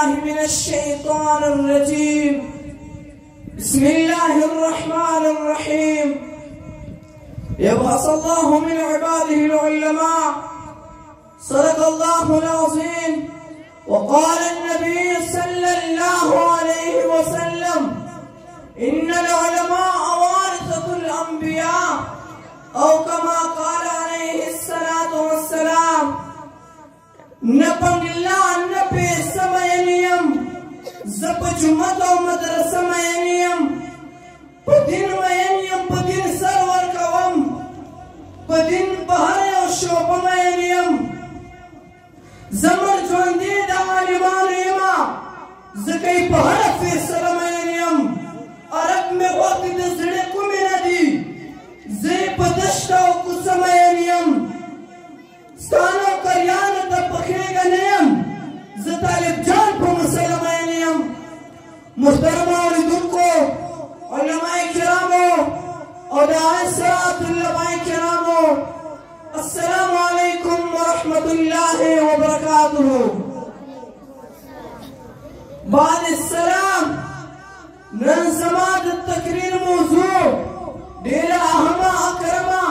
من الشيطان الرجيم. بسم الله الرحمن الرحيم. يبعث الله من عباده العلماء. صدق الله العظيم. وقال النبي صلى الله عليه وسلم: إن العلماء ورثة الأنبياء، أو كما قال عليه الصلاة والسلام. نپنگلا نپی سمینیم زپ جمعت و مدرسه مینیم پدین مینیم پدین سرور کوم پدین بہر و شعب مینیم زمر جواندی دا عالمان ایما زکی بہر فیصل مینیم عرب میں وقت دزڑے کمی ندی زی پدشتا و کسا مینیم ستانو کریان تا پخیگا نیم ز طالب جان پا مسلمہ نیم. محترم آردن کو علماء کرامو اور دعائے سرات علماء کرامو، السلام علیکم ورحمت اللہ وبرکاتہ. بعد السلام نن زمان التقریر موضوع دیر اہما اکرما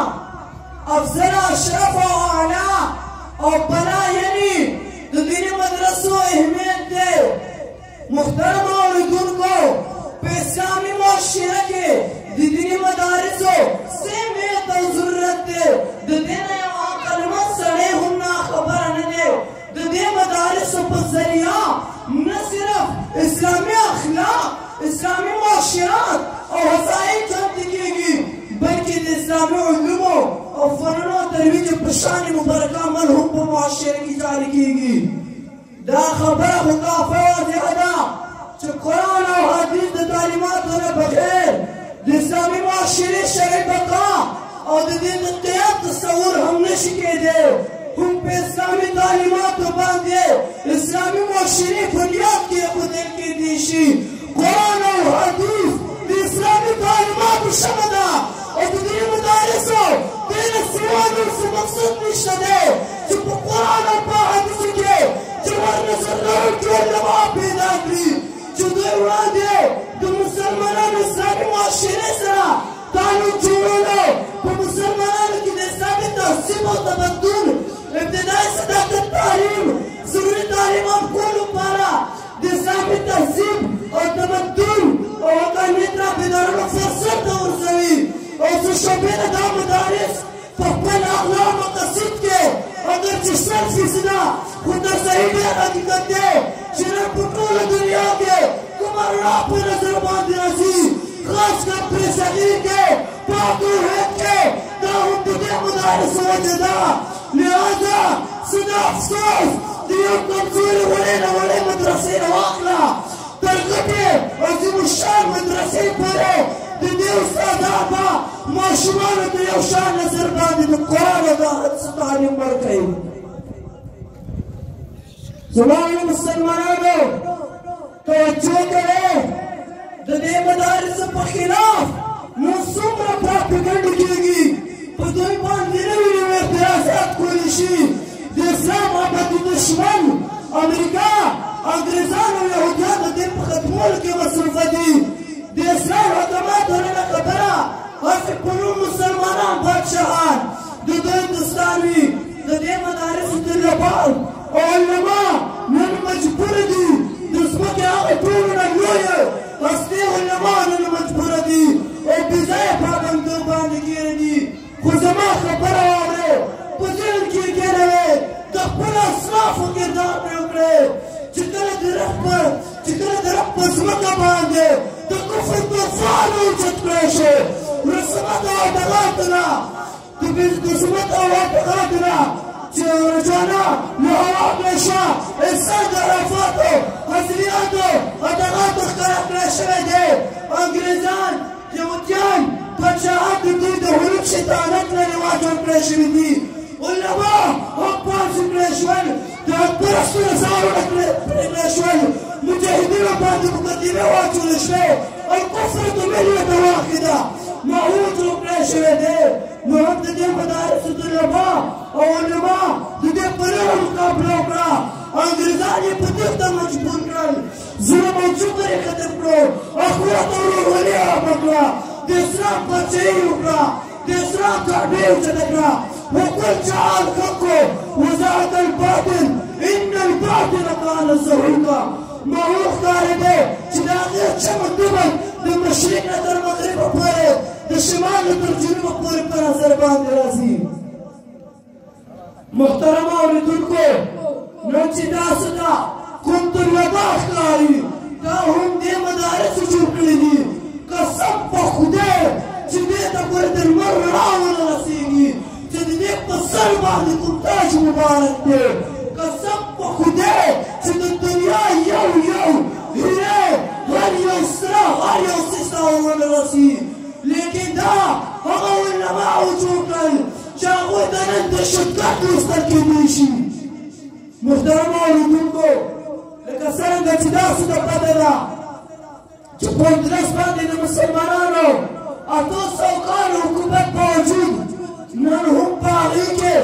افضل اشرف و اعلی اور بنا یعنی تو دینی مدرسوں اہمیت دے. محترم اوردن کو اسلامی معاشرہ کے دینی مدارسوں سمیت و ضرورت دے دین کلمہ سڑے ہمنا خبر نہ دے دین مدارسوں پر ذریعہ نہ صرف اسلامی اخلاق اسلامی معاشرات اور وسائل جمع کی گی بلکہ اسلامی علوموں اور فنون و ترویج پشانی مبارکہ مرحوم پر معاشرے کی جاری کی گی. دا خبر خطافہ واضح دا چھ قرآن و حدیث دا تعلیمات ہونے بغیر دا اسلامی معاشرے شرعی بقا اور دا دین قیام تصور ہم نے شکے دے ہم پہ اسلامی تعلیمات باندھے اسلامی معاشرے بنیاد کے خودل کی دیشی قرآن و حدیث دا اسلامی تعلیمات شمدہ اور دا دین مدارسوں دین سوال سے مقصد نشتہ دے چھ قرآن و حدیث کے جوار نظر رہو جو علماء پیدا کری جو دوران دے تو مسلمانان اسلامی معاشرے سرا تعلق جوڑو تو مسلمانان کی اسلامی تحصیب و تمدن ابتدائی صداقت تعلیم ضروری تعلیم آپ کولو پارا اسلامی تحصیب اور تمدن اور حقانیت را بیدارنو فرصت دور سوی اور سشبین دا مدارس فقبل اغلام مقصد کے اگر چشتر فیصدہ خدا صحیح بیر حقیقت دے شرر پٹول دنیا کے کمر راپ نظر باندھ رسی خاص کر پر صغیر کے پاکور حید کے داہم دے مدارس وجدہ لہذا صدا افسوس دیو کمزوری وڑے مدرسے رواقلا ترغبے عظیم الشان مدرسے پڑے دیو استادان با معشوان دیو شان نظر باندھ قرآن دا حدث تعلیم برکئی. زمان مسلمانانو توجہ کرے دے مدارس پر خلاف نصوم را پراپیگنڈ کی گی پدوئی باندھی روی اعتراضات کولیشی دے اسلام آبادی دشمن امریکہ انگریزان و یہودیان دے ختمول کے مصرفہ دی دے اسلام حکمات ہونے خبرہ حاصل پنون مسلمانان بادشاہان دے ہندوستانی دے مدارس طلبان اور علماء نن مجبور دی دسمہ کے آگے پورنا لوئے ہستے علماء نن مجبور دی اور بزائے پابندوں باندھ گیر دی خزمہ خبر آرے پزیل کی گرے دخپل اصلاف و کردار میں اکڑے چکر درخت پر زمکہ باندھے کفر طوفان اوچت کریشے رسمت و اعتقادنا دسمت و اعتقادنا رجانا لحواب نشا انسان درافاتو حضریاتو اعتقاد اختراق نشوے دے انگریزان یہودیان پچاہت دی دے حلوب شیطانت نے رواجن کریشوی دی علماء حق پانسی کریشوین دے حق پرست نظارو کریشوین مجاہدین و بعد مقدمه واجو نشوے الكفر دملیت واحدہ معود رو کریشوے دے نوحب دے مدارس طلباء او علماء دے پریر مقابلہ اکرا انگریزانی پتیختا مجبور کرن ختم کړو اخوت او ورورولي عام کړه د اسلام پاچاهي وکړه د اسلام کعبې اوچته کړه وقل جعل حقه وزهق الباطل ان الباطل كان زهوقا ما هو ښکارېدی چې د هغې چمن دوبل د مشرق نه تر مغربه پورې د شمال نه تر جنوبه پورې په نظر باندې راځي محترمه اورېدونکو نن چې داسې ده کوم درودا ښکاري دا هم دې مدارسو جوړ کړي دي قسم په خدای چې دې ته پورې د لمر رڼا ونه رسېږي چې د دې په سر باندې کوم تاج مبارک دی قسم په خدای چې د دنیا یو هیرې هر یو سره هر یو څیز ته ونه رسي لیکن دا هغه علماو جوړ کړل چې هغوی ته نن د شدت لوستل کېدی شي محترمو اورېدونکو لکه څرنګه چې داسې د پته ده چې په اندلس باندې د مسلمانانو 800 کالو حکومت باوجود نن هم په هغې کې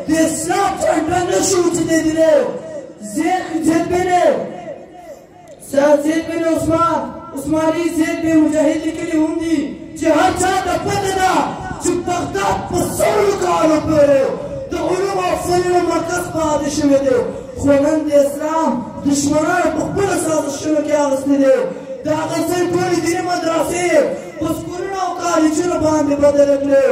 د اسلام جنډه نه شي اوچتېدلی زید بن عثماني زید بن مجاهد لیکلي هم دي چې هر چا ته پته ده چې بغداد په 100 کالو پورې د علومو او فنونو مرکز پاتې شوی دی خو نن د اسلام دشمنانو په خپلو سازشونو کې اخیستې دي د هغه ځای ټولې دیني مدرسې په سکولونو او کالجونو باندې بدلې کړې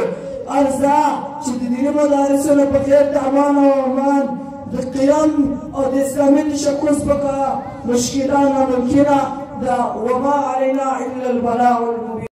ارزه چې د دیني مدارسو نه بغیر د امان او امان د قیام او د اسلامي تشکل څخه مشکلات ناممکنه ده وما علينا الا البلاغ المبين